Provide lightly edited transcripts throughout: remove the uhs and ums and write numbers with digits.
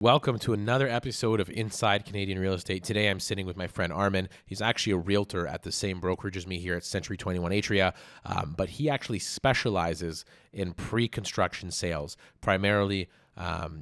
Welcome to another episode of Inside Canadian Real Estate. Today I'm sitting with my friend Armin. He's actually a realtor at the same brokerage as me here at Century 21 Atria, but he actually specializes in pre-construction sales, primarily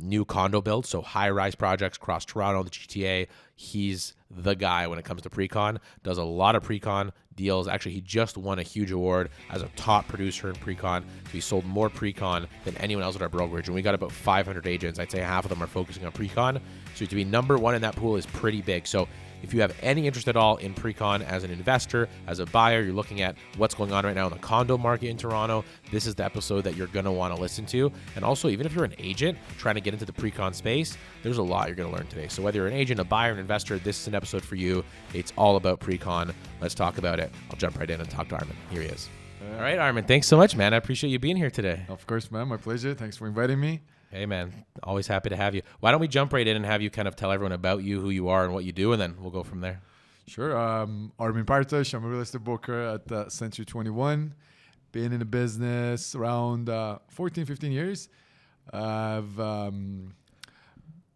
new condo builds, so high-rise projects across Toronto, the GTA. He's the guy when it comes to pre-con, does a lot of pre-con deals. Actually, he just won a huge award as a top producer in pre-con. So he sold more pre-con than anyone else at our brokerage. And we got about 500 agents. I'd say half of them are focusing on pre-con. So to be number one in that pool is pretty big. So if you have any interest at all in pre-con as an investor, as a buyer, you're looking at what's going on right now in the condo market in Toronto, this is the episode that you're going to want to listen to. And also, even if you're an agent trying to get into the pre-con space, there's a lot you're going to learn today. So whether you're an agent, a buyer, an investor, this is an episode for you. It's all about pre-con. Let's talk about it. I'll jump right in and talk to Armin. Here he is. All right, Armin, thanks so much, man. I appreciate you being here today. Of course, man. My pleasure. Thanks for inviting me. Hey, man. Always happy to have you. Why don't we jump right in and have you kind of tell everyone about you, who you are, and what you do, and then we'll go from there. Sure. Armin Partash. I'm a real estate broker at Century 21. Been in the business around 14, 15 years.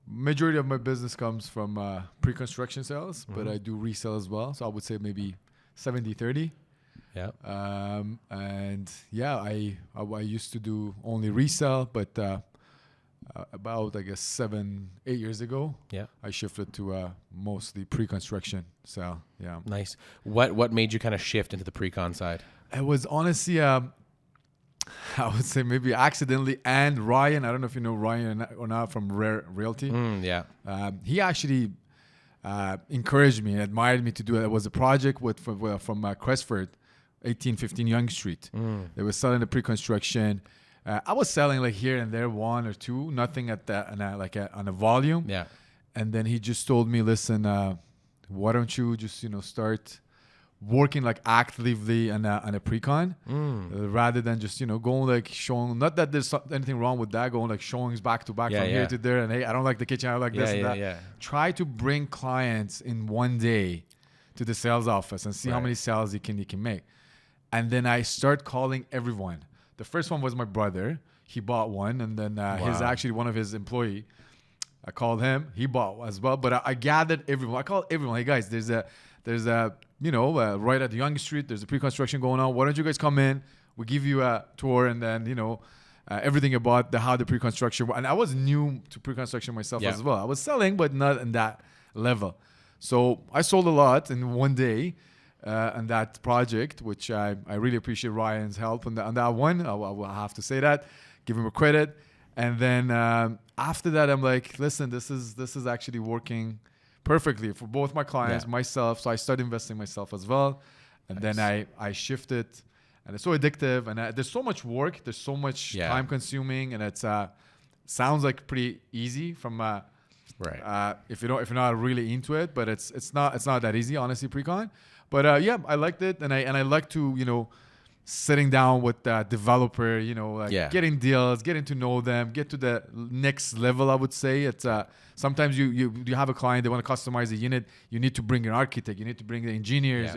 Majority of my business comes from pre-construction sales, but I do resale as well. So I would say maybe 70-30. Yeah. And yeah, I used to do only resale, but about, I guess, 7-8 years ago, I shifted to mostly pre-construction. So yeah. Nice. What made you kind of shift into the pre-con side? It was honestly, I would say maybe accidentally, and Ryan, I don't know if you know Ryan or not, from Atria Realty. He actually encouraged me and admired me to do it. It was a project from Crestford, 1815 Yonge Street. They were selling the pre-construction. I was selling like here and there, one or two, nothing at that, on a volume. Yeah. And then he just told me, listen, why don't you just, start working like actively on a pre-con rather than just, going like showing, not that there's anything wrong with that, going like showings back to back from here to there. And hey, I don't like the kitchen. I like this and that. Yeah. Try to bring clients in one day to the sales office and see how many sales you can make. And then I start calling everyone. The first one was my brother. He bought one. And then one of his employee, I called him. He bought as well. But I gathered everyone. I called everyone. Hey, guys, there's a right at the Yonge Street, there's a pre-construction going on. Why don't you guys come in? We'll give you a tour and then, everything about how the pre-construction. And I was new to pre-construction myself as well. I was selling, but not in that level. So I sold a lot in one day. On that project, which I really appreciate Ryan's help on that one. I will have to say that, give him a credit. And then after that, I'm like, listen, this is actually working perfectly for both my clients, myself. So I started investing myself as well. And then I shifted, and it's so addictive. And there's so much work, there's so much time consuming, and it's sounds like pretty easy from if you're not really into it, but it's not that easy, honestly, pre-con. But I liked it, and I like to sitting down with the developer, getting deals, getting to know them, get to the next level. I would say it's sometimes you have a client, they want to customize a unit, you need to bring an architect, you need to bring the engineers,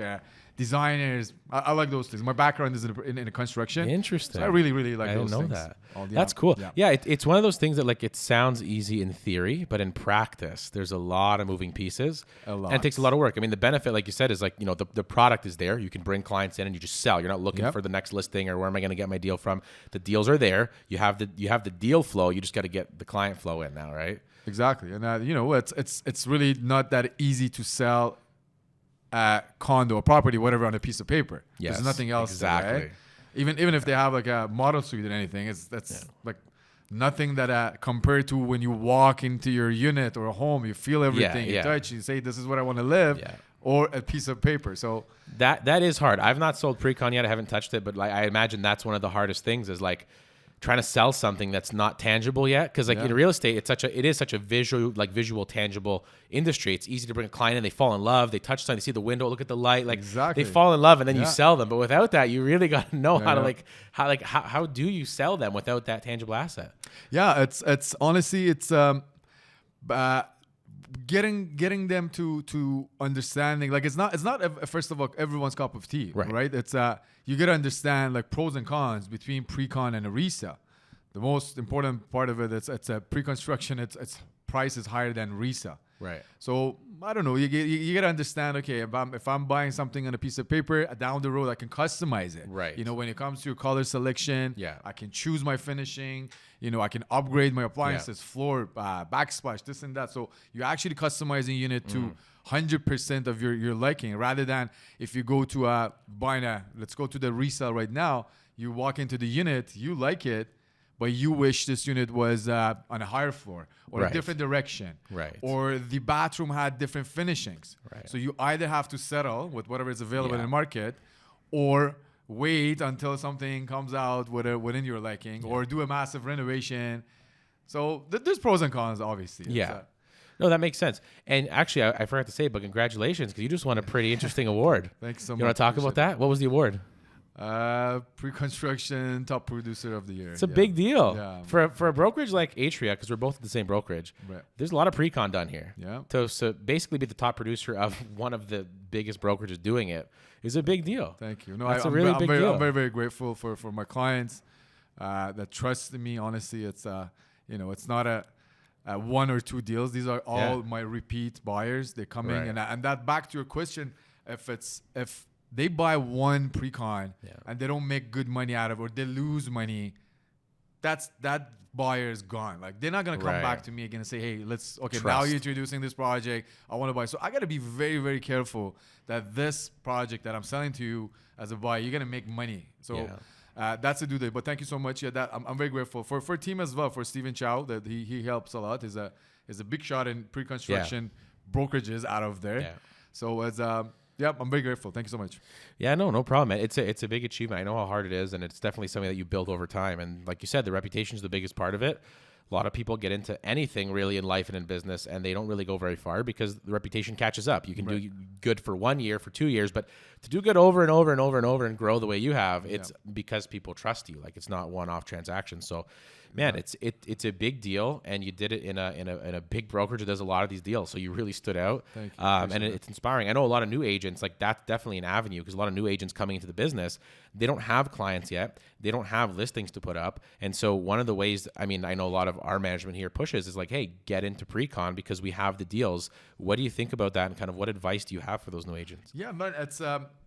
designers. I like those things. My background is in construction. Interesting. So I really like those things. I didn't know that. That's cool. Yeah, it's one of those things that like it sounds easy in theory, but in practice, there's a lot of moving pieces. And it takes a lot of work. I mean, the benefit, like you said, is like, the product is there. You can bring clients in and you just sell. You're not looking for the next listing or where am I going to get my deal from. The deals are there. You have the deal flow. You just got to get the client flow in now, right? Exactly. And it's really not that easy to sell a condo, a property, whatever, on a piece of paper. Yes, there's nothing else. Exactly. There, right? Even if they have like a model suite or anything, like nothing that compared to when you walk into your unit or a home, you feel everything, you touch, you say, this is what I want to live, or a piece of paper. So that is hard. I've not sold pre-con yet. I haven't touched it, but like I imagine that's one of the hardest things is like trying to sell something that's not tangible yet. Because like in real estate, it is such a visual, tangible industry. It's easy to bring a client in, they fall in love, they touch something, they see the window, look at the light, like they fall in love, and then you sell them. But without that, you really got to know how do you sell them without that tangible asset? Yeah, it's honestly getting them to understanding, like it's not first of all everyone's cup of tea, right? It's you got to understand like pros and cons between pre-con and a resale. The most important part of it, it's a pre-construction. It's price is higher than resale. Right. So I don't know. You gotta understand. Okay, if I'm buying something on a piece of paper, down the road I can customize it. Right. You know, when it comes to your color selection, Yeah. I can choose my finishing. You know, I can upgrade my appliances, floor, backsplash, this and that. So you're actually customizing unit to 100% of your liking, rather than if you go to let's go to the resale right now. You walk into the unit, you like it, but you wish this unit was on a higher floor or Right. a different direction. Right. Or the bathroom had different finishings. Right. So you either have to settle with whatever is available Yeah. in the market, or wait until something comes out within your liking, or do a massive renovation. So there's pros and cons, obviously. Yeah. No, that makes sense. And actually, I forgot to say, but congratulations, because you just won a pretty interesting award. Thanks so much. You want to talk about that? What was the award? Pre-construction top producer of the year. It's a big deal. Yeah. For a brokerage like Atria, because we're both at the same brokerage. Right. There's a lot of pre-con done here. Yeah. So basically be the top producer of one of the biggest brokerages doing it is a big deal. Thank you. No, That's I'm a really big deal. I'm very, very grateful for my clients that trust in me. Honestly, it's it's not a one or two deals. These are all my repeat buyers. They come Right. in, and that back to your question, if they buy one pre-con and they don't make good money out of it, or they lose money, that buyer is gone. Like, they're not gonna come Right. back to me again and say, hey, now Trust. you're introducing this project, I want to buy. So I gotta be very, very careful that this project that I'm selling to you as a buyer, you're gonna make money. So that's a do that. But thank you so much. Yeah, that I'm very grateful for team as well, for Stephen Chow, that he helps a lot. Is a big shot in pre-construction brokerages out of there. Yeah. So I'm very grateful. Thank you so much. Yeah, no problem, man. It's a big achievement. I know how hard it is, and it's definitely something that you build over time. And like you said, the reputation is the biggest part of it. A lot of people get into anything really in life and in business, and they don't really go very far because the reputation catches up. You can do good for 1 year, for 2 years, but to do good over and over and over and over and grow the way you have, it's because people trust you. Like, it's not one-off transactions. So, man, it's a big deal, and you did it in a big brokerage that does a lot of these deals. So you really stood out. Thank you. And it's inspiring. I know a lot of new agents, like, that's definitely an avenue, because a lot of new agents coming into the business, they don't have clients yet. They don't have listings to put up. And so one of the ways, I mean, I know a lot of our management here pushes is like, hey, get into pre-con because we have the deals. What do you think about that, and kind of what advice do you have for those new agents? Yeah, but it's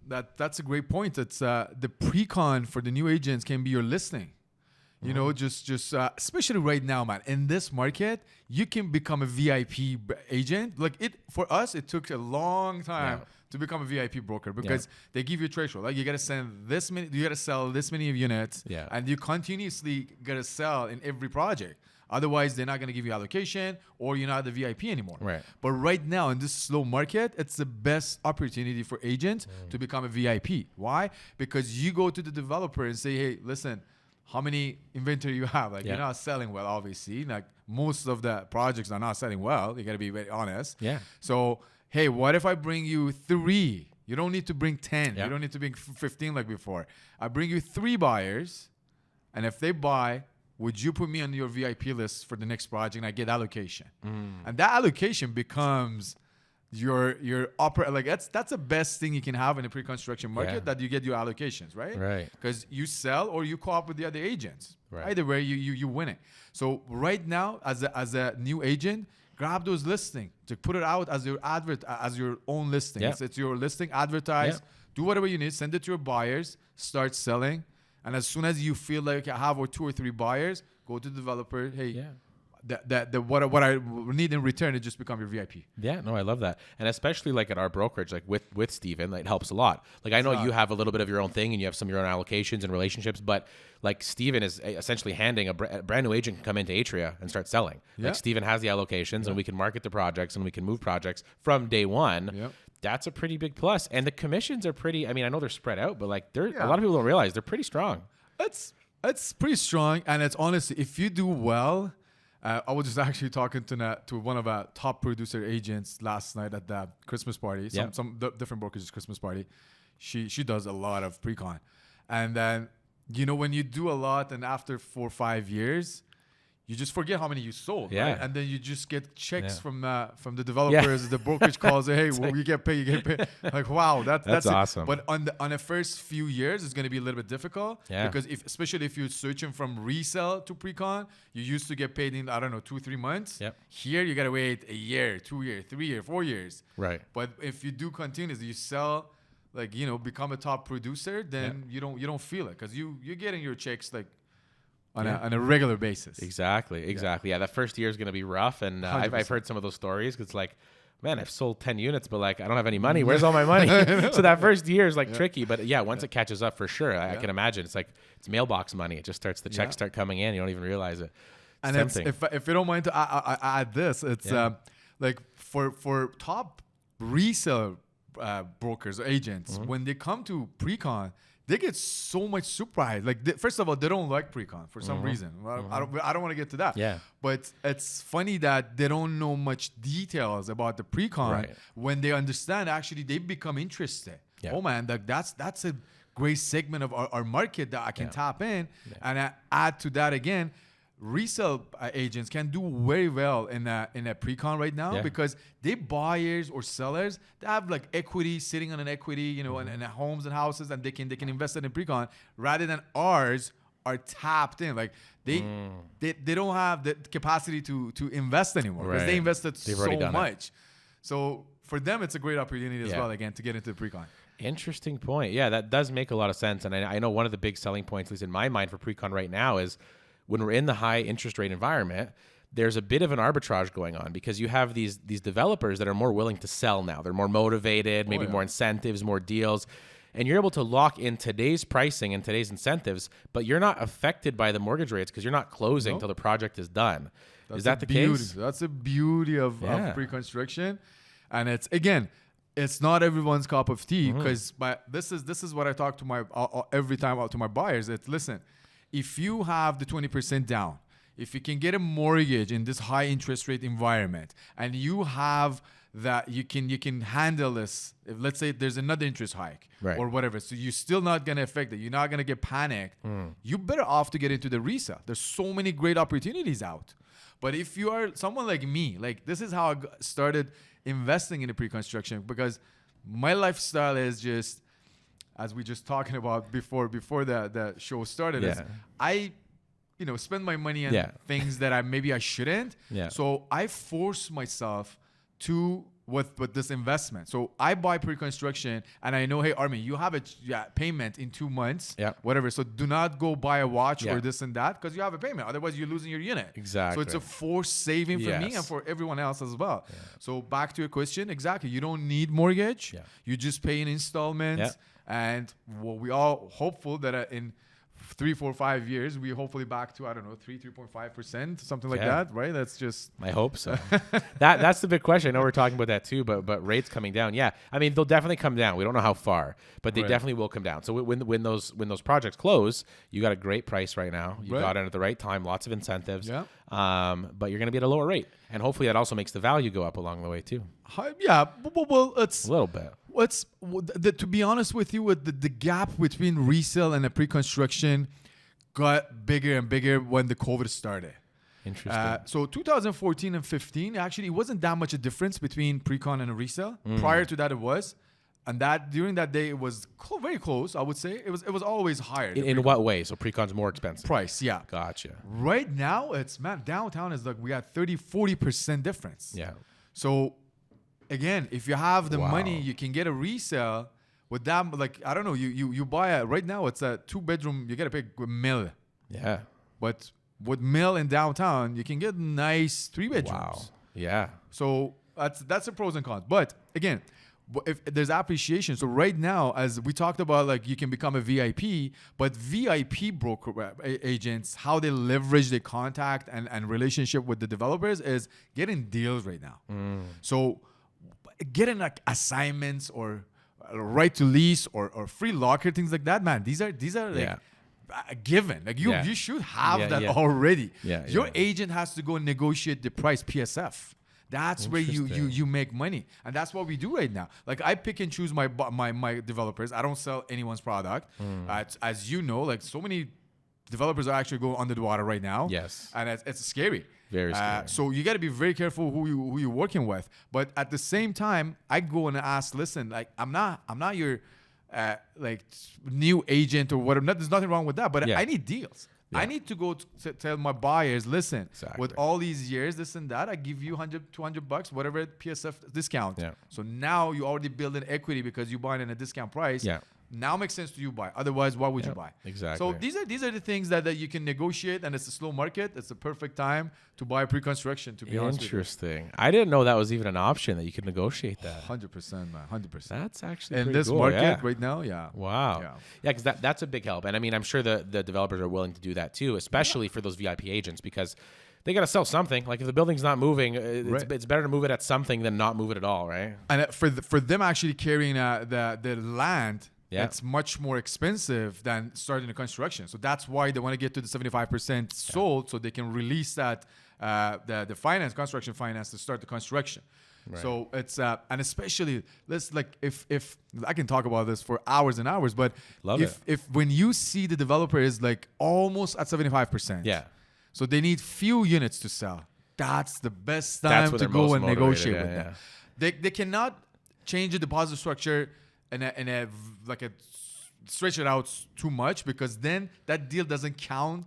that's a great point. It's the pre-con for the new agents can be your listing. You know, just especially right now, man. In this market, you can become a VIP agent. Like, for us, it took a long time to become a VIP broker, because they give you a threshold. Like, you gotta send this many, you gotta sell this many units, and you continuously gotta sell in every project. Otherwise, they're not gonna give you allocation, or you're not the VIP anymore. Right. But right now, in this slow market, it's the best opportunity for agents to become a VIP. Why? Because you go to the developer and say, hey, listen, how many inventory you have? Like, you're not selling well, obviously. Like, most of the projects are not selling well. You got to be very honest. Yeah. So, hey, what if I bring you 3? You don't need to bring 10. Yeah. You don't need to bring 15 like before. I bring you 3 buyers, and if they buy, would you put me on your VIP list for the next project, and I get allocation? And that allocation becomes your upper, like, that's the best thing you can have in a pre-construction market, that you get your allocations, right? Because you sell or you co-op with the other agents. Either way, you win it. So right now, as a new agent, grab those listings to put it out as your as your own listing. It's your listing, advertise, do whatever you need, send it to your buyers, start selling, and as soon as you feel like I have 2 or 3 buyers, go to the developer. Hey. What I need in return is just become your VIP. Yeah, no, I love that. And especially like at our brokerage, like with Steven, it helps a lot. Like, I know you have a little bit of your own thing and you have some of your own allocations and relationships, but like, Steven is essentially handing a brand new agent can come into Atria and start selling. Like, Steven has the allocations and we can market the projects and we can move projects from day one. That's a pretty big plus. And the commissions are pretty, I mean, I know they're spread out, but like, a lot of people don't realize they're pretty strong. It's pretty strong. And it's honestly, if you do well, I was just actually talking to one of our top producer agents last night at the Christmas party. Some different brokerages Christmas party. She does a lot of pre-con, and then when you do a lot, and after 4 or 5 years, you just forget how many you sold, Yeah. right? And then you just get checks Yeah. from the developers. The brokerage calls, hey, well, you get paid, you get paid. Like, wow, that's awesome. But on the first few years, it's going to be a little bit difficult. Yeah. Because especially if you're switching from resale to pre-con, you used to get paid in, I don't know, 2-3 months. Yep. Here, you got to wait a year, 2 years, 3 years, 4 years. Right. But if you do continuously, you sell, like, become a top producer, then you don't feel it, because you're getting your checks like on a regular basis. Exactly. Yeah, that first year is going to be rough, and I've heard some of those stories. It's like, man, I've sold 10 units, but like I don't have any money. Where's all my money? So that first year is like tricky, but once it catches up, for sure, I can imagine it's like it's mailbox money. It just starts, the checks start coming in. You don't even realize it. And if you don't mind to add this, it's like for top resale brokers or agents, when they come to pre-con, they get so much surprise. Like, first of all, they don't like pre-con for some reason. I don't want to get to that. Yeah. But it's funny that they don't know much details about the pre-con. Right. When they understand, actually, they become interested. Yeah. Oh man, that's a great segment of our market that I can tap in. And I add to that again, resale agents can do very well in a pre-con right now because they buyers or sellers, they have like equity, sitting on an equity, in homes and houses, and they can invest it in pre-con, rather than ours are tapped in. Like they don't have the capacity to invest anymore, because they invested so much. So for them, it's a great opportunity as well, again, to get into the pre-con. Interesting point. Yeah, that does make a lot of sense. And I know one of the big selling points, at least in my mind, for pre-con right now is when we're in the high interest rate environment, there's a bit of an arbitrage going on, because you have these developers that are more willing to sell now. They're more motivated, maybe more incentives, more deals. And you're able to lock in today's pricing and today's incentives, but you're not affected by the mortgage rates because you're not closing until the project is done. Is that the case? That's the beauty of pre-construction. And it's not everyone's cup of tea, because this is what I talk to my every time out to my buyers. It's, listen, if you have the 20% down, if you can get a mortgage in this high interest rate environment, and you have that, you can handle this. If, let's say there's another interest hike or whatever, so you're still not gonna affect it. You're not gonna get panicked. You're better off to get into the resale. There's so many great opportunities out. But if you are someone like me, like, this is how I started investing in the pre-construction, because my lifestyle is just, as we just talking about before the show started, is I spend my money on things that I shouldn't. So I force myself to with this investment. So I buy pre-construction, and I know, hey, Armin, you have a payment in 2 months, whatever. So do not go buy a watch or this and that, because you have a payment. Otherwise, you're losing your unit. Exactly. So it's a forced saving for me and for everyone else as well. So back to your question, exactly. You don't need mortgage. You just pay in installments. And we all hopeful that in 3, 4, 5 years, we hopefully back to, I don't know, 3.5%, something like that, right? That's just... I hope so. That's the big question. I know we're talking about that too, but rates coming down. Yeah, I mean, they'll definitely come down. We don't know how far, but they definitely will come down. So when those projects close, you got a great price right now. You got in at the right time, lots of incentives. But you're going to be at a lower rate, and hopefully that also makes the value go up along the way too. Well, it's a little bit. To be honest with you, the gap between resale and the pre-construction got bigger and bigger when the COVID started. Interesting. So 2014 and 15, actually, it wasn't that much a difference between pre-con and a resale. Prior to that, it was. And that during that day, it was very close, I would say. It was always higher. In what way? So pre-con's more expensive? Price, yeah. Gotcha. Right now, downtown is like we got 30-40% difference. Yeah. So again, if you have the money, you can get a resale with that. Like, I don't know, you buy right now, it's a 2-bedroom, you get to pay $1 million. Yeah. But with $1 million in downtown, you can get nice 3 bedrooms. Wow. Yeah. So that's the pros and cons. But again, if there's appreciation. So right now, as we talked about, like, you can become a VIP, but VIP broker agents, how they leverage their contact and relationship with the developers is getting deals right now. So getting like assignments or right to lease or free locker, things like that, man, these are like a given. Like you should have that already. Your agent has to go and negotiate the price PSF. That's where you make money, and that's what we do right now. Like, I pick and choose my developers. I don't sell anyone's product. As you know, like, so many developers are actually going under the water right now. Yes. And it's scary. Very scary. So you got to be very careful who you're working with. But at the same time, I go and ask, listen, like I'm not your like new agent or whatever. There's nothing wrong with that. But I need deals. Yeah. I need to go to tell my buyers, listen, with all these years, this and that, I give you $100, $200, whatever PSF discount. Yeah. So now you already build an equity because you buy it in a discount price. Yeah. Now makes sense to you buy. Otherwise, why would you buy? Exactly. So these are the things that you can negotiate, and it's a slow market. It's the perfect time to buy pre-construction, to be honest with you. Interesting. I didn't know that was even an option, that you could negotiate that. 100%, man. 100%. That's actually in this market right now, yeah. Wow. Yeah, because that's a big help. And I mean, I'm sure the developers are willing to do that too, especially for those VIP agents, because they got to sell something. Like if the building's not moving, it's better to move it at something than not move it at all, right? And for them actually carrying the land, it's much more expensive than starting the construction. So that's why they want to get to the 75% sold, so they can release that the construction finance to start the construction. Right. So it's and especially if I can talk about this for hours and hours, but if when you see the developer is like almost at 75%, so they need few units to sell, that's the best time to go and negotiate with them. They cannot change the deposit structure and stretch it out too much, because then that deal doesn't count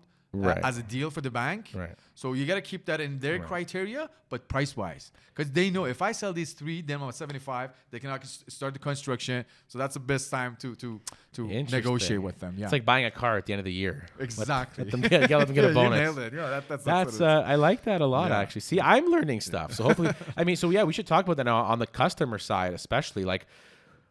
as a deal for the bank. Right. So you got to keep that in their criteria, but price wise, because they know if I sell these 3, then I'm at 75, they can start the construction. So that's the best time to negotiate with them. Yeah. It's like buying a car at the end of the year. Exactly. Let them get a bonus. You nailed it. Yeah, that's I like that a lot, actually. See, I'm learning stuff. So hopefully, I mean, so yeah, we should talk about that now on the customer side, especially like,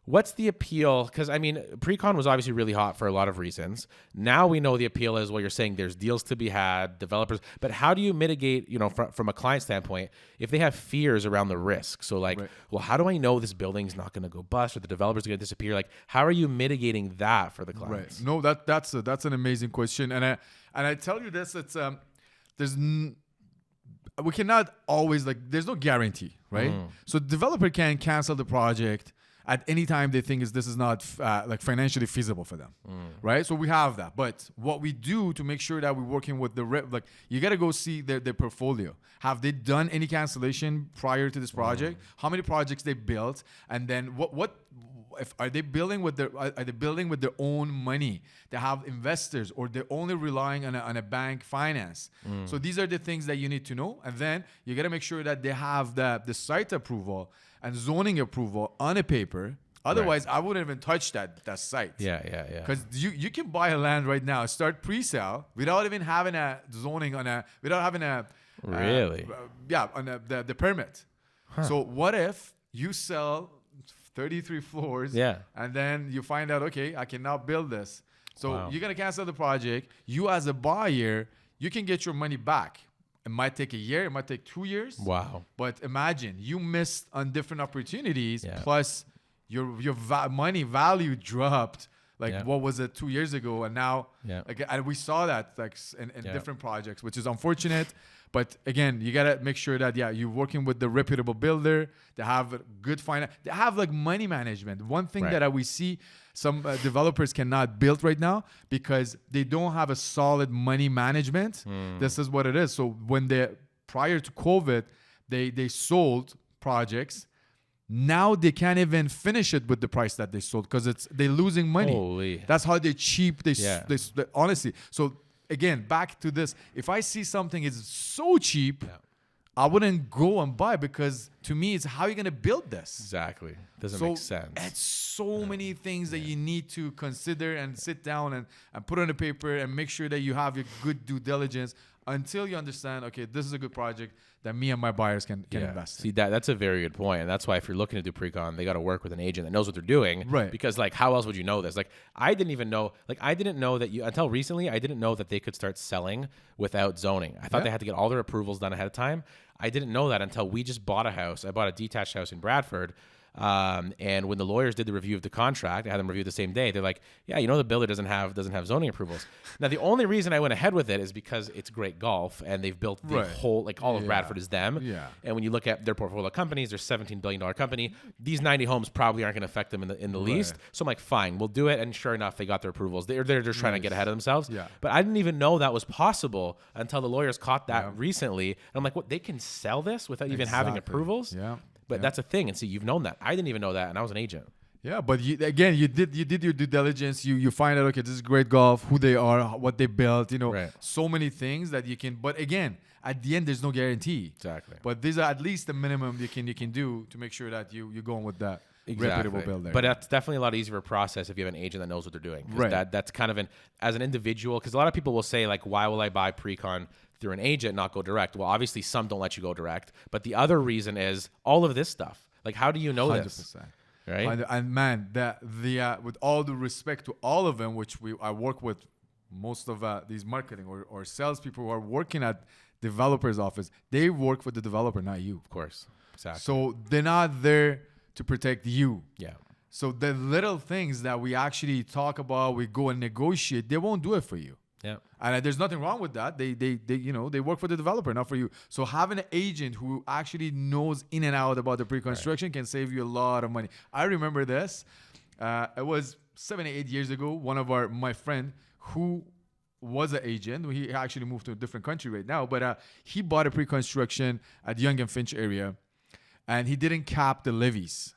what's the appeal? Because, I mean, pre-con was obviously really hot for a lot of reasons. Now we know the appeal is what you're saying. There's deals to be had, developers. But how do you mitigate, from a client standpoint, if they have fears around the risk? So, well, how do I know this building's not going to go bust or the developer's going to disappear? Like, how are you mitigating that for the clients? Right. No, that's an amazing question. And I tell you this, it's we cannot always, there's no guarantee, right? So developer can cancel the project at any time they think this is not financially feasible for them, right? So we have that. But what we do to make sure that we're working with you got to go see their portfolio. Have they done any cancellation prior to this project? How many projects they built? And then are they building with their own money? They have investors, or they're only relying on a bank finance. So these are the things that you need to know. And then you got to make sure that they have the site approval and zoning approval on a paper. Otherwise, I wouldn't even touch that site. Yeah. Because you can buy a land right now, start pre-sale without even having a zoning without having a really on the permit. So what if you sell 33 floors, and then you find out, okay, I can now build this. So you're gonna cancel the project. You as a buyer, you can get your money back. It might take a year. It might take 2 years. Wow. But imagine you missed on different opportunities. Plus your money value dropped. What was it 2 years ago? And now, and we saw that in different projects, which is unfortunate. But again, you got to make sure that, you're working with the reputable builder. They have good finance. They have money management. One thing that we see some developers cannot build right now because they don't have a solid money management. This is what it is. So when prior to COVID, they sold projects. Now they can't even finish it with the price that they sold because they're losing money. Holy. That's how they cheap. They honestly. So again, back to this. If I see something is so cheap, I wouldn't go and buy, because to me, it's how you're going to build this. Exactly. Doesn't make sense. It's so many things that you need to consider and sit down and put on the paper and make sure that you have your good due diligence until you understand, okay, this is a good project that me and my buyers can invest in. See, that's a very good point. And that's why if you're looking to do pre-con, they got to work with an agent that knows what they're doing. Right. Because how else would you know this? I didn't know that until recently, I didn't know that they could start selling without zoning. I thought they had to get all their approvals done ahead of time. I didn't know that until we just bought a house. I bought a detached house in Bradford. And when the lawyers did the review of the contract, I had them review the same day. They're like, yeah, the builder doesn't have zoning approvals. Now, the only reason I went ahead with it is because it's great golf and they've built the whole, like all of Bradford is them. Yeah. And when you look at their portfolio companies, they're $17 billion company. These 90 homes probably aren't going to affect them in the least. So I'm like, fine, we'll do it. And sure enough, they got their approvals. They're just trying to get ahead of themselves. Yeah. But I didn't even know that was possible until the lawyers caught that recently. And I'm like, what? They can sell this without even having approvals? Yeah. But that's a thing. And see, you've known that. I didn't even know that. And I was an agent. Yeah, but you did your due diligence. You find out, okay, this is great golf, who they are, what they built, so many things that you can. But again, at the end, there's no guarantee. Exactly. But these are at least the minimum you can do to make sure that you're going with that reputable builder. But that's definitely a lot easier of a process if you have an agent that knows what they're doing. That's kind of as an individual, because a lot of people will say, like, why will I buy pre-con through an agent, not go direct? Well, obviously some don't let you go direct, but the other reason is all of this stuff. Like, how do you know 100%. this? Right? And man, with all due respect to all of them, which I work with most of these marketing or salespeople who are working at developers' office, they work for the developer, not you. Of course. Exactly. So they're not there to protect you. Yeah. So the little things that we actually talk about, we go and negotiate, they won't do it for you. Yeah. And there's nothing wrong with that. They work for the developer, not for you. So having an agent who actually knows in and out about the pre-construction can save you a lot of money. I remember this. It was 7 or 8 years ago. One of my friend who was an agent, he actually moved to a different country right now, but he bought a pre-construction at Yonge and Finch area, and he didn't cap the levies.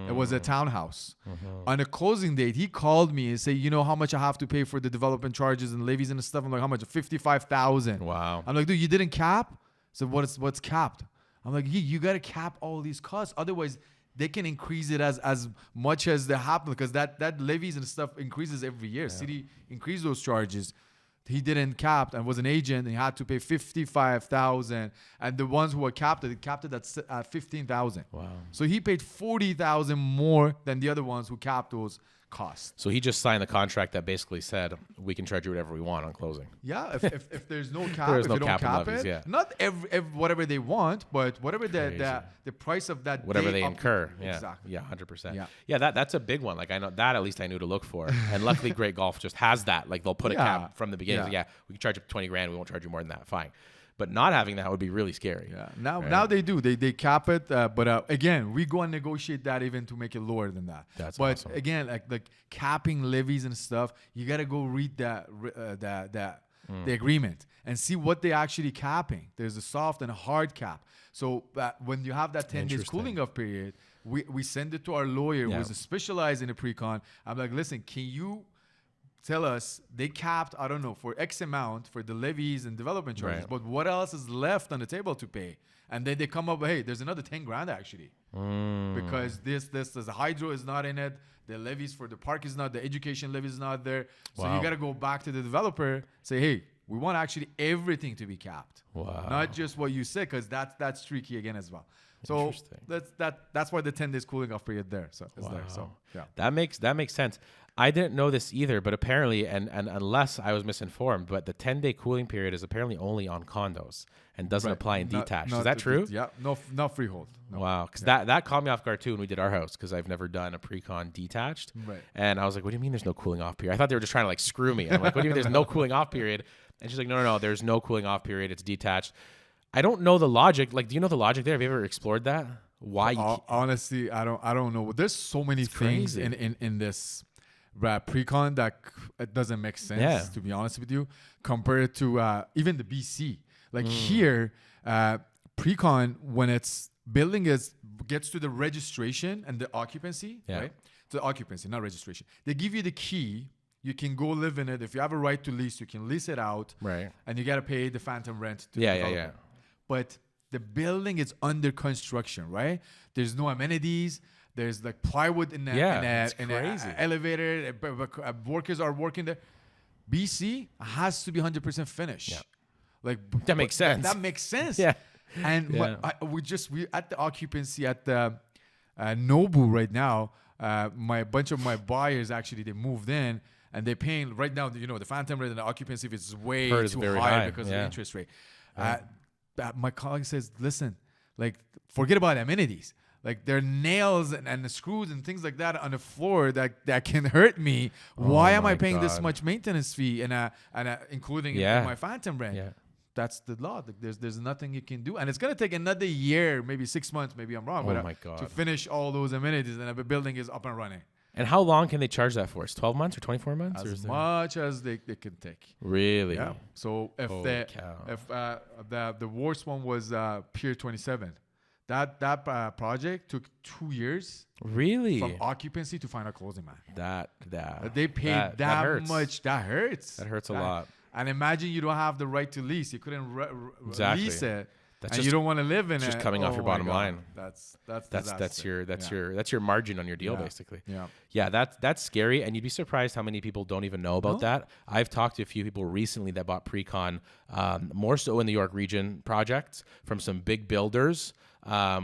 It was a townhouse. On the closing date, he called me and said, how much I have to pay for the development charges and levies and stuff? I'm like, how much? $55,000. Wow. I'm like, dude, you didn't cap? So what's capped? I'm like, you got to cap all these costs. Otherwise, they can increase it as much as they happen, because that levies and stuff increases every year. City increase those charges. He didn't cap and was an agent, and he had to pay $55,000. And the ones who were capped it at $15,000. Wow. So he paid $40,000 more than the other ones who capped those costs. So he just signed the contract that basically said we can charge you whatever we want on closing. Yeah, if there's no cap, There's if no you don't cap cap levies, it, not every whatever they want, but whatever the price of that, whatever day they incur. Exactly. Yeah, 100%. Yeah. That's a big one. Like, I know that, at least I knew to look for. And luckily, Great Golf just has that. Like, they'll put a cap from the beginning. Yeah. We can charge you $20,000. We won't charge you more than that. Fine. But not having that would be really scary. Yeah. Now they do. They cap it. But again, we go and negotiate that even to make it lower than that. That's but awesome. Again, like capping levies and stuff, you got to go read the agreement and see what they actually capping. There's a soft and a hard cap. So when you have that 10 days cooling off period, we send it to our lawyer who's specialized in the pre-con. I'm like, listen, can you tell us they capped, I don't know, for X amount for the levies and development charges, but what else is left on the table to pay? And then they come up, hey, there's another $10,000 actually, because the hydro is not in it, the levies for the park is not, the education levy is not there. So you got to go back to the developer, say, hey, we want actually everything to be capped, not just what you said, because that's tricky again as well. So that's why the 10 days cooling off period there. So it's there. So yeah, that makes sense. I didn't know this either, but apparently, and unless I was misinformed, but the 10-day cooling period is apparently only on condos and doesn't apply in detached. Is that true? Yeah, not freehold. No. Wow, because that caught me off guard too when we did our house, because I've never done a pre-con detached. Right. And I was like, what do you mean there's no cooling off period? I thought they were just trying to like screw me. I'm like, what do you mean there's no cooling off period? And she's like, no, there's no cooling off period. It's detached. I don't know the logic. Like, do you know the logic there? Have you ever explored that? Why? Honestly, I don't know. There's so many things in this pre-con that it doesn't make sense, to be honest with you, compared to even the BC. Like here, pre-con, when it's building gets to the registration and the occupancy, right? To the occupancy, not registration. They give you the key. You can go live in it. If you have a right to lease, you can lease it out. Right. And you got to pay the phantom rent to the developer. But the building is under construction, right? There's no amenities. There's like plywood in the elevator. Workers are working there. BC has to be 100% finished. Yeah. Like that makes sense. That makes sense. Yeah. And we at the occupancy at the Nobu right now. Bunch of my buyers actually they moved in and they're paying right now. The phantom rate and the occupancy is way too high because of the interest rate. Right. my colleague says, listen, like forget about amenities. Like there are nails and the screws and things like that on the floor that can hurt me. Why am I paying this much maintenance fee and including in my phantom rent? Yeah. That's the law. Like there's nothing you can do, and it's gonna take another year, maybe 6 months. Maybe I'm wrong, to finish all those amenities, and the building is up and running. And how long can they charge that for? It's 12 months or 24 months? As much as they can take. Really? Yeah. So if the worst one was Pier 27. That project took 2 years. Really? From occupancy to final closing, man. They paid that much. That hurts. That hurts a lot. And imagine you don't have the right to lease. You couldn't lease it. That's and you don't want to live in it. Just coming off your bottom line. That's your margin on your deal, basically. Yeah. Yeah, that's scary, and you'd be surprised how many people don't even know about that. I've talked to a few people recently that bought pre-con, more so in the York region projects from some big builders.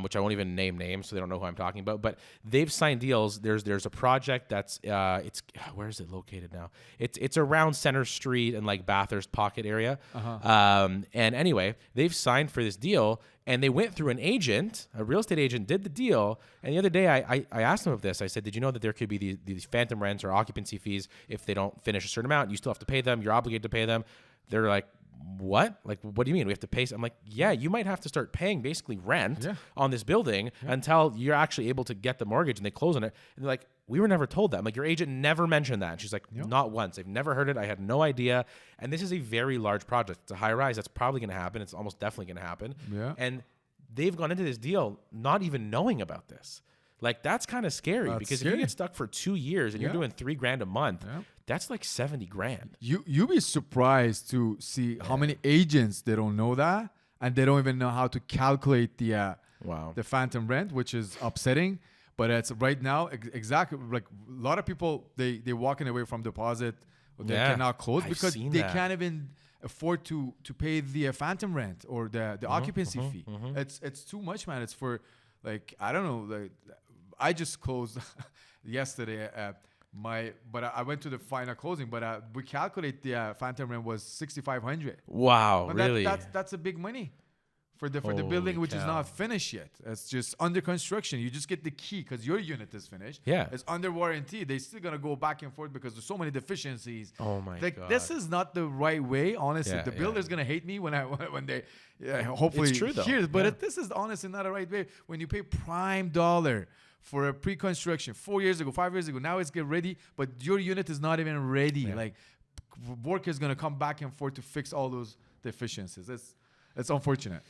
Which I won't even name names, so they don't know who I'm talking about. But they've signed deals. There's a project that's where is it located now? It's around Center Street and like Bathurst Pocket area. And anyway, they've signed for this deal, and they went through an agent, a real estate agent, did the deal. And the other day, I asked them of this. I said, "Did you know that there could be these phantom rents or occupancy fees if they don't finish a certain amount? You still have to pay them. You're obligated to pay them." They're like, what? Like, what do you mean? We have to pay? I'm like, yeah, you might have to start paying basically rent on this building until you're actually able to get the mortgage and they close on it. And they're like, we were never told that. I'm like, your agent never mentioned that. And she's like, not once. I've never heard it. I had no idea. And this is a very large project. It's a high rise. That's probably going to happen. It's almost definitely going to happen. Yeah. And they've gone into this deal not even knowing about this. Like, that's kind of scary because if you get stuck for 2 years and you're doing $3,000 a month, that's like $70,000. You'd be surprised to see how many agents they don't know that, and they don't even know how to calculate the phantom rent, which is upsetting. But it's right now exactly like a lot of people they walking away from deposit, they cannot close because they can't even afford to pay the phantom rent or the occupancy fee. It's too much, man. It's for like I don't know. Like, I just closed yesterday. But I went to the final closing. But we calculate the phantom rent was $6,500. Wow, but really? That's a big money for the building which is not finished yet. It's just under construction. You just get the key because your unit is finished. Yeah, it's under warranty. They're still gonna go back and forth because there's so many deficiencies. Oh my god, this is not the right way. Honestly, the builder's gonna hate me when they hopefully it's true though. Hear it, but this is honestly not the right way. When you pay prime dollar for a pre-construction 4 years ago, 5 years ago, now it's get ready, but your unit is not even ready. Yeah. Like work is gonna come back and forth to fix all those deficiencies. It's unfortunate.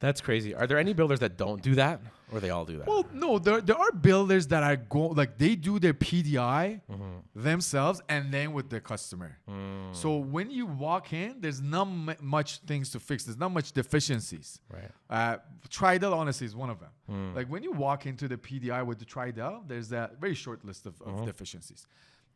That's crazy. Are there any builders that don't do that, or they all do that? Well, no, there are builders that are they do their PDI themselves and then with the customer. So when you walk in, there's not much things to fix. There's not much deficiencies. Right. Tridel honestly is one of them. Like when you walk into the PDI with the Tridel, there's a very short list of deficiencies.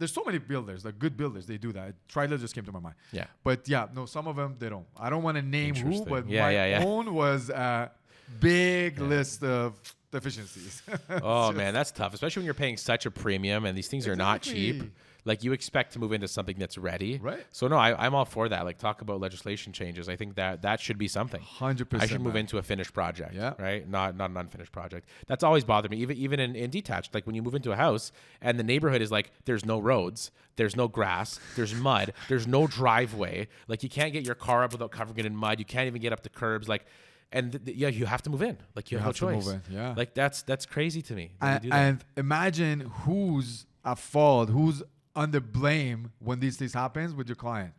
There's so many builders, like good builders, they do that. Tridel just came to my mind. Yeah. But some of them, they don't. I don't want to name who, but my own was a big list of deficiencies. Oh, man, that's tough, especially when you're paying such a premium and these things are not cheap. Like you expect to move into something that's ready. Right. So no, I'm all for that. Like talk about legislation changes. I think that should be something. 100%. I should move into a finished project. Yeah. Right. Not an unfinished project. That's always bothered me. Even in detached, like when you move into a house and the neighborhood is like, there's no roads, there's no grass, there's mud, there's no driveway. Like you can't get your car up without covering it in mud. You can't even get up the curbs. Like, and you have to move in. Like you have no choice. To move in. Yeah. Like that's crazy to me. And imagine who's at fault, who's under blame when these things happens with your client.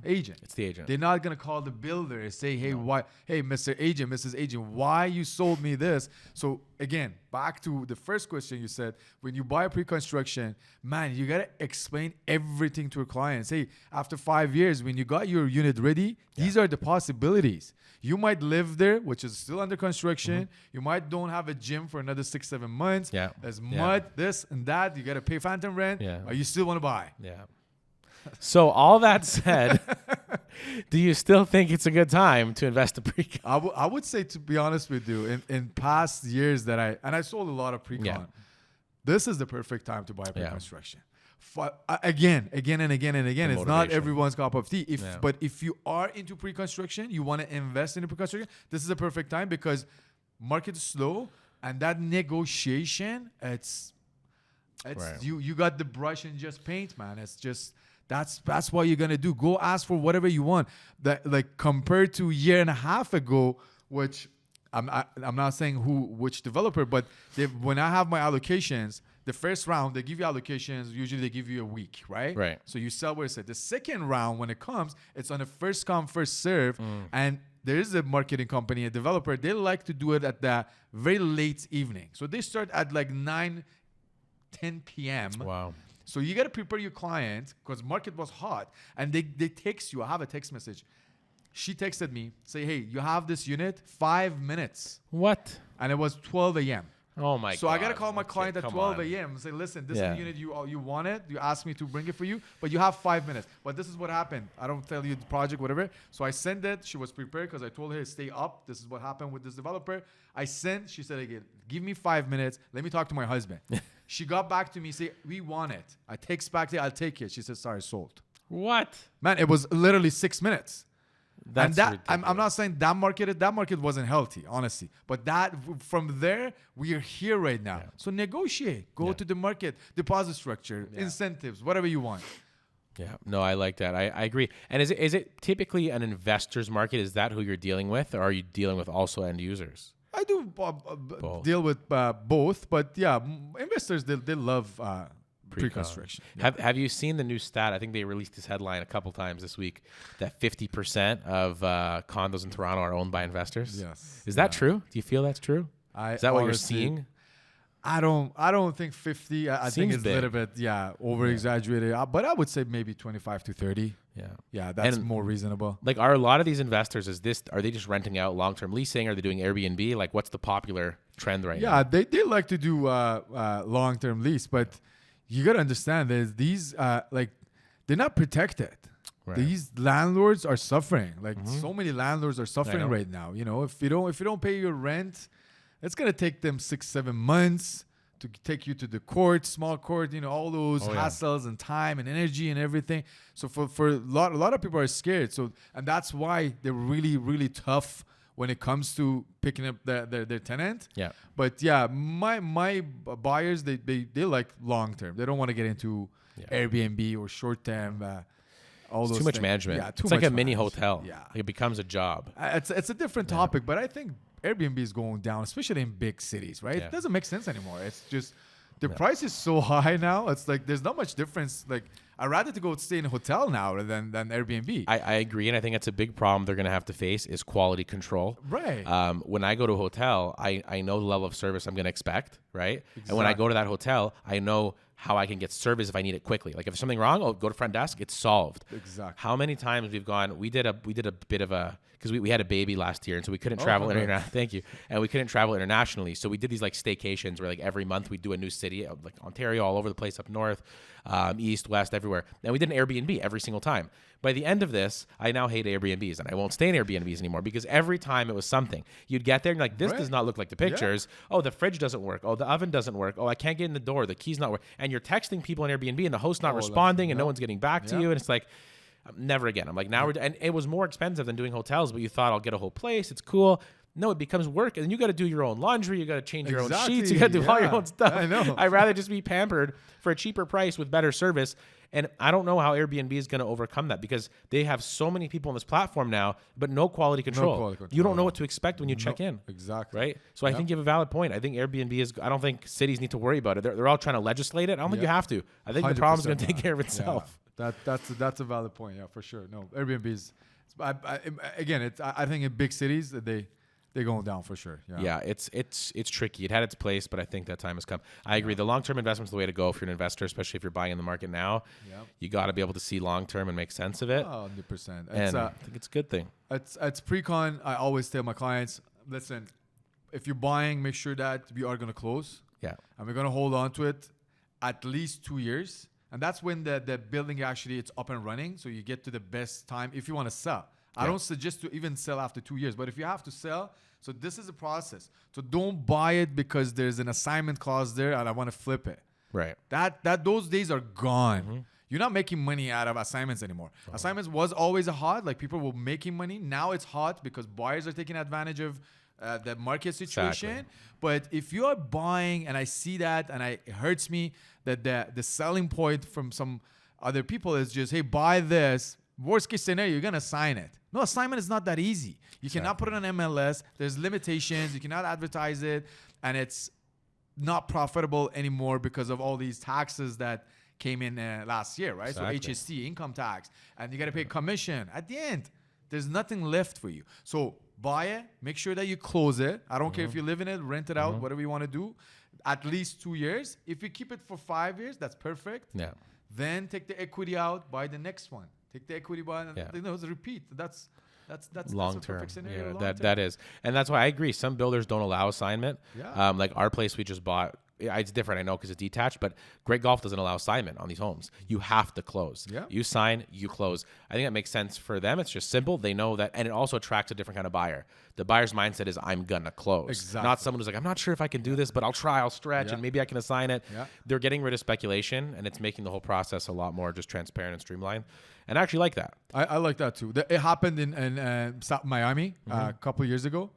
Agent. It's the agent. They're not gonna call the builder and say, hey, why? Hey, Mr. Agent, Mrs. Agent, why you sold me this? So again, back to the first question you said, when you buy a pre-construction, man, you gotta explain everything to your clients. Hey, after 5 years, when you got your unit ready, these are the possibilities. You might live there, which is still under construction. You might don't have a gym for another 6-7 months. Yeah. There's mud, this and that. You gotta pay phantom rent. Yeah. Or you still want to buy. Yeah. So all that said, do you still think it's a good time to invest in pre-con? I would say, to be honest with you, in past years that I sold a lot of pre-con, this is the perfect time to buy pre-construction. Again and again and again. The It's not motivation. everyone's cup of tea. Yeah. But if you are into pre-construction, you want to invest in pre-construction, this is a perfect time because market is slow and that negotiation, it's Right. you got the brush and just paint, man. It's just that's what you're gonna do. Go ask for whatever you want. That like compared to a year and a half ago, which I'm not saying which developer, but when I have my allocations, the first round they give you allocations. Usually they give you a week, right? Right. So you sell where it's at. The second round, when it comes, it's on a first come first serve, and there is a marketing company, a developer. They like to do it at the very late evening. So they start at like 9, 10 p.m. Wow. So you got to prepare your client because market was hot, and they text you. I have a text message. She texted me, say, hey, you have this unit, 5 minutes. What? And it was 12 a.m. Oh my god. So I got to call my Okay, client at come 12 on. a.m. and say, listen, this Yeah. is the unit you wanted. You asked me to bring it for you, but you have 5 minutes. But this is what happened. I don't tell you the project, whatever. So I sent it. She was prepared because I told her, stay up. This is what happened with this developer. I sent. She said, again, give me 5 minutes. Let me talk to my husband. She got back to me, say, we want it. I text back, I'll take it. She said, sorry, sold. What? Man, it was literally 6 minutes. That's And that I'm ridiculous. not saying that market wasn't healthy, honestly. But that from there, we are here right now. Yeah. So negotiate. Go Yeah. to the market, deposit structure, incentives, whatever you want. Yeah, no, I like that. I agree. And is it typically an investor's market? Is that who you're dealing with, or are you dealing with also end users? I do deal with both, but yeah, investors they love pre-construction. Yeah. Have you seen the new stat? I think they released this headline a couple times this week that 50% of condos in Toronto are owned by investors. Yes. Is that true? Do you feel that's true? Is that what you're honestly, seeing? I don't think 50. I think Seems it's big. a little bit over exaggerated. But I would say maybe 25 to 30. Yeah. Yeah, that's And- more reasonable. Like, are a lot of these investors, are they just renting out long-term leasing? Are they doing Airbnb? Like, what's the popular trend right now? Yeah, they like to do long-term lease, but you got to understand that these they're not protected. Right. These landlords are suffering. Like so many landlords are suffering know. right now. You know, if you don't pay your rent, it's gonna take them 6-7 months to take you to the court, small court. You know, all those Oh, yeah. hassles and time and energy and everything. So for a lot of people are scared. So and that's why they're really really tough when it comes to picking up their tenant. Yeah. But yeah, my buyers they like long term. They don't want to get into Airbnb or short term. All It's those too much things. management. Yeah, too It's like much a mini management. hotel. Yeah, Like, it becomes a job. it's a different topic, but I think Airbnb is going down, especially in big cities. Right? Yeah. It doesn't make sense anymore. It's just the price is so high now. It's like there's not much difference. Like I'd rather to go stay in a hotel now than Airbnb. I agree, and I think that's a big problem they're going to have to face is quality control. Right. When I go to a hotel, I know the level of service I'm going to expect, right? And when I go to that hotel, I know how I can get service if I need it quickly. Like if there's something wrong, I'll go to front desk. It's solved. Exactly. How many times we've gone? We did a bit of a because we had a baby last year, and so we couldn't travel congrats. Thank you. And we couldn't travel internationally, so we did these like staycations where like every month we'd do a new city, like Ontario, all over the place, up north, east, west, everywhere. And we did an Airbnb every single time. By the end of this, I now hate Airbnbs, and I won't stay in Airbnbs anymore because every time it was something. You'd get there and like, this Right. does not look like the pictures. Oh, the fridge doesn't work. Oh, the oven doesn't work. Oh, I can't get in the door. The key's not working. And you're texting people on Airbnb, and the host's not responding, and no one's getting back to you. And it's like, never again. I'm like, now and it was more expensive than doing hotels, but you thought I'll get a whole place. It's cool. No, it becomes work, and then you got to do your own laundry. You got to change your own sheets. You got to do all your own stuff. I know. I'd rather just be pampered for a cheaper price with better service. And I don't know how Airbnb is going to overcome that because they have so many people on this platform now, but no quality control. quality control, You don't know no. what to expect when you check in. Exactly. Right? So I think you have a valid point. I think Airbnb is, I don't think cities need to worry about it. They're all trying to legislate it. I don't think you have to. I think the problem's going to 100%, take care of man. itself. Yeah. That's a valid point. Yeah, for sure. No, Airbnb is again. I think in big cities they're going down for sure. Yeah, it's tricky. It had its place, but I think that time has come. I agree. The long-term investment's the way to go if you're an investor, especially if you're buying in the market now. Yep. You got to be able to see long-term and make sense of it. 100%. And I think it's a good thing. It's pre-con. I always tell my clients, listen, if you're buying, make sure that we are going to close. Yeah. And we're going to hold on to it at least 2 years. And that's when the building actually it's up and running. So you get to the best time if you want to sell. I don't suggest to even sell after 2 years, but if you have to sell, so this is a process. So don't buy it because there's an assignment clause there and I want to flip it. Right. That those days are gone. You're not making money out of assignments anymore. Assignments was always hot. Like people were making money. Now it's hot because buyers are taking advantage of the market situation. Exactly. But if you are buying, and I see that, and it hurts me that the selling point from some other people is just, hey, buy this. Worst case scenario, you're gonna sign it. No, assignment is not that easy. You cannot put it on MLS. There's limitations. You cannot advertise it, and it's not profitable anymore because of all these taxes that came in last year, right? Exactly. So HST, income tax, and you got to pay commission. At the end, there's nothing left for you. So buy it. Make sure that you close it. I don't care if you live in it, rent it out, whatever you want to do. At least 2 years. If you keep it for 5 years, that's perfect. Yeah. Then take the equity out, buy the next one. Take the equity buy, and repeat. That's Long a term. perfect scenario. Yeah, long that term. that is, and that's why I agree. Some builders don't allow assignment. Yeah. Like our place we just bought. It's different, I know, because it's detached, but Great Golf doesn't allow assignment on these homes. You have to close. Yeah. You sign, you close. I think that makes sense for them. It's just simple. They know that, and it also attracts a different kind of buyer. The buyer's mindset is, I'm gonna close. Exactly. Not someone who's like, I'm not sure if I can do this, but I'll try, I'll stretch, Yeah. and maybe I can assign it. Yeah. They're getting rid of speculation, and it's making the whole process a lot more just transparent and streamlined. And I actually like that. I like that too. It happened in South Miami a couple of years ago.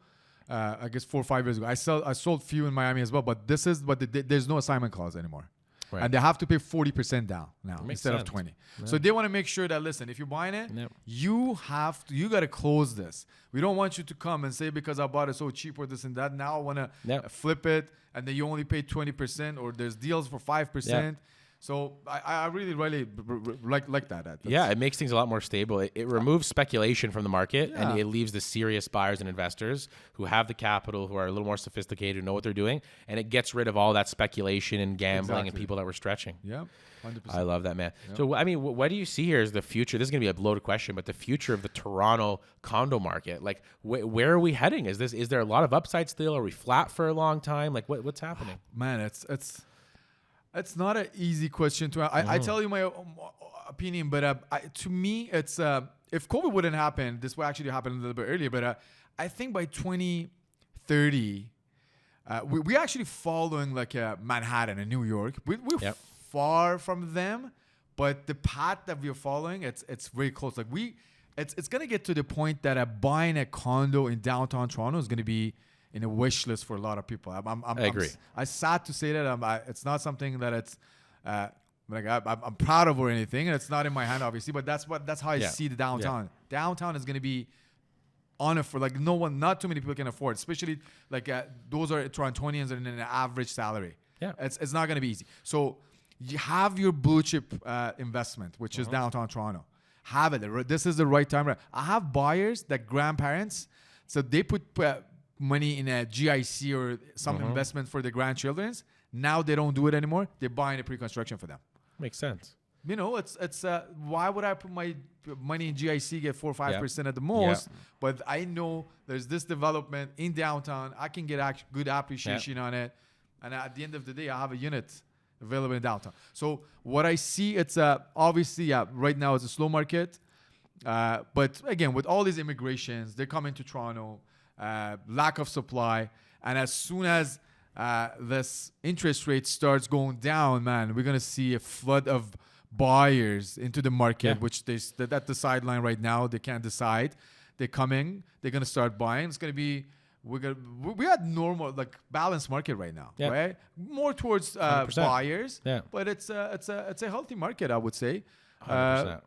I guess 4 or 5 years ago. I sold few in Miami as well, but there's no assignment clause anymore. Right. And they have to pay 40% down now Makes instead of sense. 20. So they want to make sure that, listen, if you're buying it, Yep. you got to close this. We don't want you to come and say, because I bought it so cheap or this and that, now I want to Yep. flip it and then you only pay 20%, or there's deals for 5%. So I really like that. Yeah, it makes things a lot more stable. It removes speculation from the market, Yeah. and it leaves the serious buyers and investors who have the capital, who are a little more sophisticated, who know what they're doing, and it gets rid of all that speculation and gambling and Exactly. people that were stretching. Yeah, 100%. I love that, man. So, I mean, what do you see here as the future? This is going to be a loaded question, but the future of the Toronto condo market, like where are we heading? Is there a lot of upside still? Are we flat for a long time? Like what's happening? Man, it's not an easy question to. I tell you my opinion, but to me, it's if COVID wouldn't happen, this would actually happen a little bit earlier. But I think by 2030, we actually following like Manhattan and New York. We're Yep. far from them, but the path that we're following, it's very close. Like it's gonna get to the point that buying a condo in downtown Toronto is gonna be in a wish list for a lot of people. I agree. I'm sad to say that it's not something that it's like I'm proud of or anything, and it's not in my hand, obviously. But that's how I Yeah. see the downtown. Downtown is going to be on it for like not too many people can afford, especially like those are Torontonians and an average salary. Yeah. It's not going to be easy. So you have your blue chip investment, which is downtown Toronto. Have it. This is the right time. I have buyers that grandparents, so they put money in a GIC or some investment for their grandchildren's. Now they don't do it anymore. They're buying a pre-construction for them. Makes sense. You know, it's why would I put my money in GIC, get 4 or 5% at the most? But I know there's this development in downtown. I can get good appreciation on it, and at the end of the day, I have a unit available in downtown. So what I see, it's obviously right now it's a slow market, but again, with all these immigrations, they're coming to Toronto. Lack of supply, and as soon as this interest rate starts going down, man, we're gonna see a flood of buyers into the market, which they're at the sideline right now. They can't decide. They're coming. They're gonna start buying. It's gonna be we're at normal, like balanced market right now, right? More towards buyers, but it's a healthy market, I would say. 100%.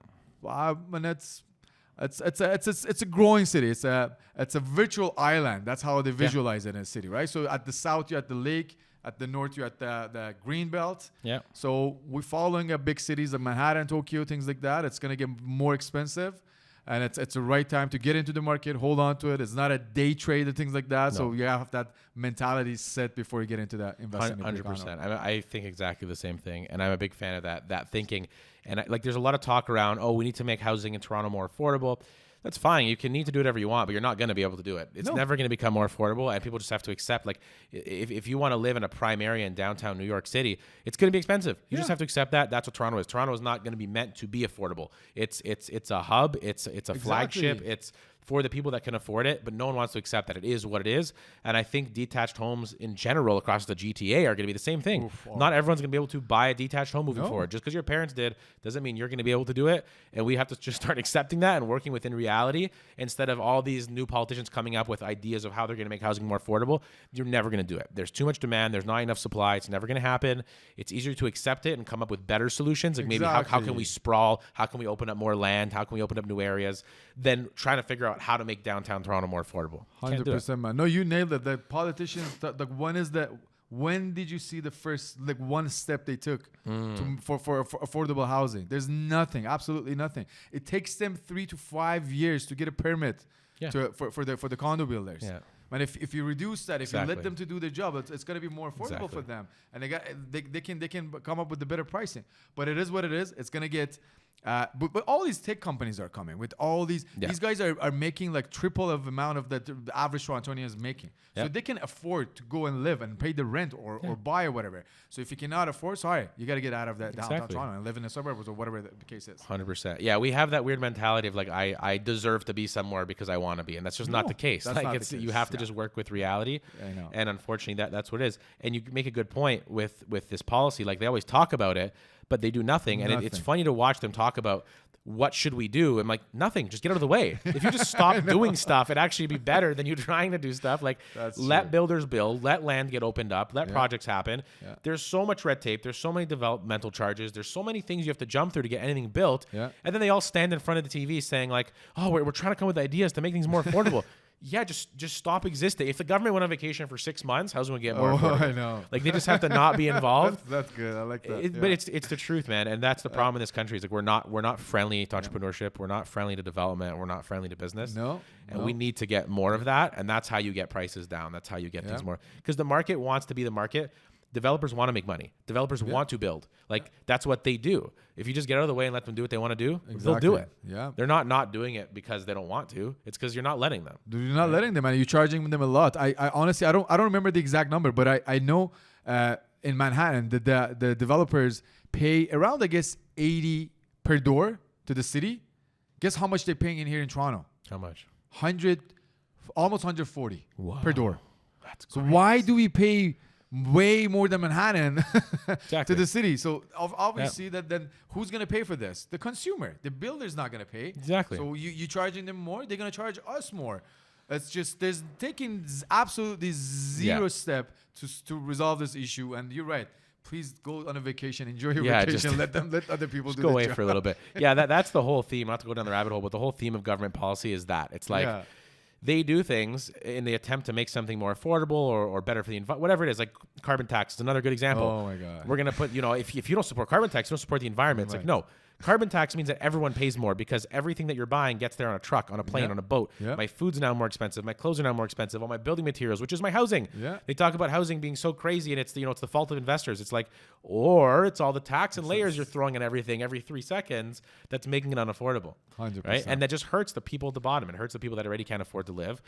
And it's a growing city. It's a virtual island. That's how they visualize it in a city, right? So at the south you're at the lake, at the north you're at the green belt. Yeah. So we're following big cities like Manhattan, Tokyo, things like that. It's gonna get more expensive, and it's the right time to get into the market. Hold on to it. It's not a day trade and things like that. No. So you have that mentality set before you get into that investment. 100%. I think exactly the same thing, and I'm a big fan of that thinking. And there's a lot of talk around, we need to make housing in Toronto more affordable. That's fine. You can need to do whatever you want, but you're not going to be able to do it. It's never going to become more affordable, and people just have to accept, like, if you want to live in a prime area in downtown New York City, it's going to be expensive. You just have to accept that. That's what Toronto is. Toronto is not going to be meant to be affordable. It's a hub. It's a flagship. It's for the people that can afford it, but no one wants to accept that it is what it is. And I think detached homes in general across the GTA are going to be the same thing. Not everyone's going to be able to buy a detached home moving forward. Just because your parents did doesn't mean you're going to be able to do it. And we have to just start accepting that and working within reality instead of all these new politicians coming up with ideas of how they're going to make housing more affordable. You're never going to do it. There's too much demand. There's not enough supply. It's never going to happen. It's easier to accept it and come up with better solutions. Like maybe how can we sprawl? How can we open up more land? How can we open up new areas? Than trying to figure out how to make downtown Toronto more affordable. 100%, man. No, you nailed it. The politicians, when did you see the first one step they took for affordable housing? There's nothing, absolutely nothing. It takes them 3 to 5 years to get a permit for the condo builders. Yeah. And if you reduce that, if you let them to do their job, it's going to be more affordable for them, and they can come up with the better pricing. But it is what it is. It's going to get. But all these tech companies are coming with all these. These guys are making like triple of the amount of that the average Torontonian is making. So they can afford to go and live and pay the rent or buy or whatever. So if you cannot afford, sorry, you got to get out of that downtown Toronto and live in the suburbs or whatever the case is. 100%. Yeah, we have that weird mentality of like I deserve to be somewhere because I want to be, and that's just not the case. Like it's you have to just work with reality. I know. And unfortunately, that's what it is. And you make a good point with this policy. Like they always talk about it, but they do nothing. And it's funny to watch them talk about what should we do? I'm like, nothing. Just get out of the way. If you just stop doing stuff, it'd actually be better than you trying to do stuff. Like let builders build, let land get opened up, let projects happen. There's so much red tape. There's so many developmental charges. There's so many things you have to jump through to get anything built. And then they all stand in front of the TV saying like, oh, we're trying to come with ideas to make things more affordable. Just stop existing. If the government went on vacation for 6 months, housing would get more affordable. I know. Like they just have to not be involved. That's good. I like that. But it's the truth, man. And that's the problem in this country is like we're not friendly to entrepreneurship. We're not friendly to development. We're not friendly to business. And we need to get more of that. And that's how you get prices down. That's how you get things more. Because the market wants to be the market. Developers want to make money. Developers want to build. Like that's what they do. If you just get out of the way and let them do what they want to do, they'll do it. Yeah. They're not doing it because they don't want to. It's because you're not letting them. You're not letting them, and you're charging them a lot. I honestly I don't remember the exact number, but I know in Manhattan the developers pay around I guess $80 per door to the city. Guess how much they're paying in here in Toronto? How much? Almost $140 per door. That's crazy. So why do we pay way more than Manhattan to the city? So obviously that then who's going to pay for this? The consumer. The builder's not going to pay. Exactly. So you charging them more, they're going to charge us more. It's just there's taking absolutely zero step to resolve this issue. And you're right. Please go on a vacation, enjoy your vacation, let other people do go away for a little bit. That's the whole theme. Not to go down the rabbit hole, but the whole theme of government policy is that it's like they do things in the attempt to make something more affordable or better for the environment, whatever it is. Like carbon tax is another good example. Oh my God. We're going to put, if you don't support carbon tax, you don't support the environment. It's like, no. Carbon tax means that everyone pays more because everything that you're buying gets there on a truck, on a plane, on a boat. My food's now more expensive. My clothes are now more expensive. All my building materials, which is my housing. They talk about housing being so crazy and it's the fault of investors. It's like, or it's all the tax and layers you're throwing at everything every 3 seconds that's making it unaffordable. 100%. Right? And that just hurts the people at the bottom. It hurts the people that already can't afford to live.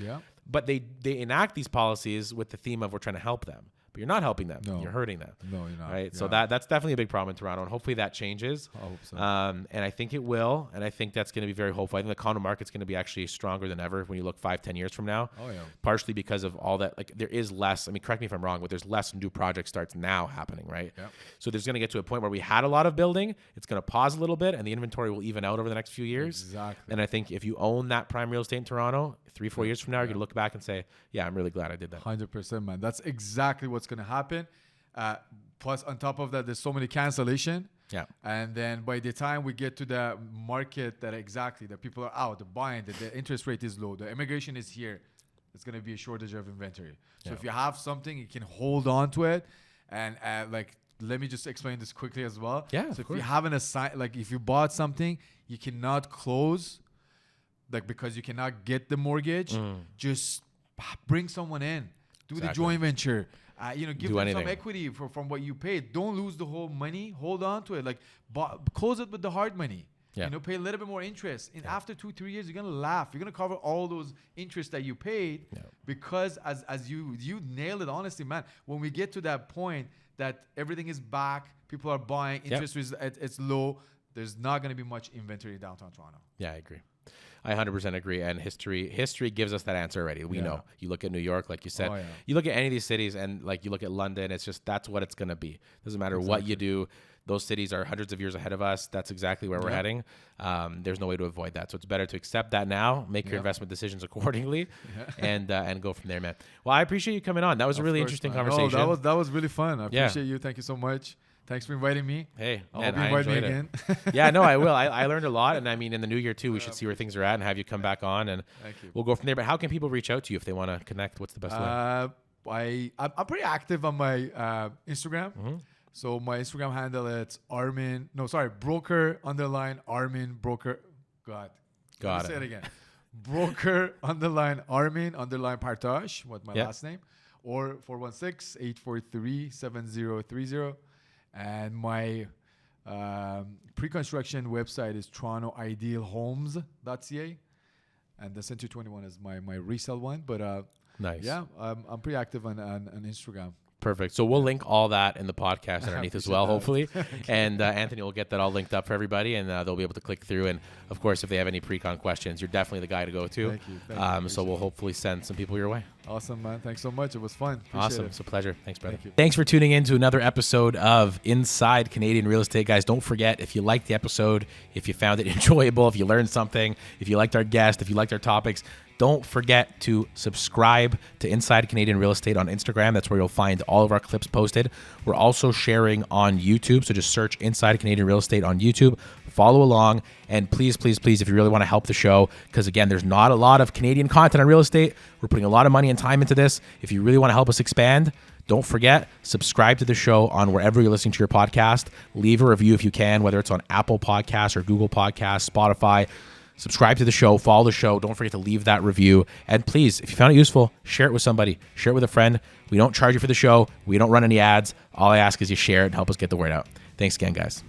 But they enact these policies with the theme of we're trying to help them. But you're not helping them. No. You're hurting them. No, you're not. Right? So that's definitely a big problem in Toronto, and hopefully that changes. I hope so. And I think it will, and I think that's going to be very hopeful. I think the condo market's going to be actually stronger than ever when you look 5-10 years from now. Oh, yeah. Partially because of all that. Like there is less, correct me if I'm wrong, but there's less new project starts now happening, right? Yep. So there's going to get to a point where we had a lot of building. It's going to pause a little bit, and the inventory will even out over the next few years. Exactly. And I think if you own that prime real estate in Toronto, 3-4 years from now, you're going to look back and say, yeah, I'm really glad I did that. 100%, man. That's exactly what's going to happen. Plus, on top of that, there's so many cancellation. Yeah. And then by the time we get to the market that people are out, they're buying, the interest rate is low, the immigration is here, it's going to be a shortage of inventory. So if you have something, you can hold on to it. And let me just explain this quickly as well. Yeah. So if you haven't if you bought something, you cannot close, because you cannot get the mortgage, just bring someone in, do the joint venture. Give them some equity from what you paid. Don't lose the whole money. Hold on to it. Close it with the hard money. Yeah. Pay a little bit more interest. And after 2-3 years, you're gonna laugh. You're gonna cover all those interest that you paid because as you nailed it. Honestly, man, when we get to that point that everything is back, people are buying, interest rates it's low. There's not gonna be much inventory in downtown Toronto. Yeah, I agree. I 100% agree. And history gives us that answer already. We know. You look at New York, like you said, you look at any of these cities, and like you look at London, it's just, that's what it's going to be. Doesn't matter what you do. Those cities are hundreds of years ahead of us. That's exactly where we're heading. There's no way to avoid that. So it's better to accept that now, make your investment decisions accordingly, and go from there, man. Well, I appreciate you coming on. That was a really interesting conversation. Oh, that was really fun. I appreciate you. Thank you so much. Thanks for inviting me. Hey, I hope you invite me again. Yeah, no, I will. I learned a lot. And I mean, in the new year too, we should see where things are at and have you come back on, and we'll go from there. But how can people reach out to you if they want to connect? What's the best way? I'm pretty active on my Instagram. So my Instagram handle, it's broker_Armin. Got it. Say it again. broker_Armin_Partash, what my last name, or 416-843-7030. And my pre-construction website is torontoidealhomes.ca. And the Century 21 is my resale one. But nice. Yeah, I'm pretty active on Instagram. Perfect. So we'll link all that in the podcast underneath as well, hopefully. And Anthony will get that all linked up for everybody, and they'll be able to click through. And, of course, if they have any pre-con questions, you're definitely the guy to go to. Thank you. So we'll hopefully send some people your way. Awesome, man. Thanks so much. It was fun. Awesome. It's a pleasure. Thanks, brother. Thank you. Thanks for tuning in to another episode of Inside Canadian Real Estate. Guys, don't forget, if you liked the episode, if you found it enjoyable, if you learned something, if you liked our guest, if you liked our topics, don't forget to subscribe to Inside Canadian Real Estate on Instagram. That's where you'll find all of our clips posted. We're also sharing on YouTube, so just search Inside Canadian Real Estate on YouTube. Follow along, and please, please, please, if you really want to help the show, because again, there's not a lot of Canadian content on real estate. We're putting a lot of money and time into this. If you really want to help us expand, don't forget, subscribe to the show on wherever you're listening to your podcast. Leave a review if you can, whether it's on Apple Podcasts or Google Podcasts, Spotify. Subscribe to the show, follow the show. Don't forget to leave that review. And please, if you found it useful, share it with somebody. Share it with a friend. We don't charge you for the show. We don't run any ads. All I ask is you share it and help us get the word out. Thanks again, guys.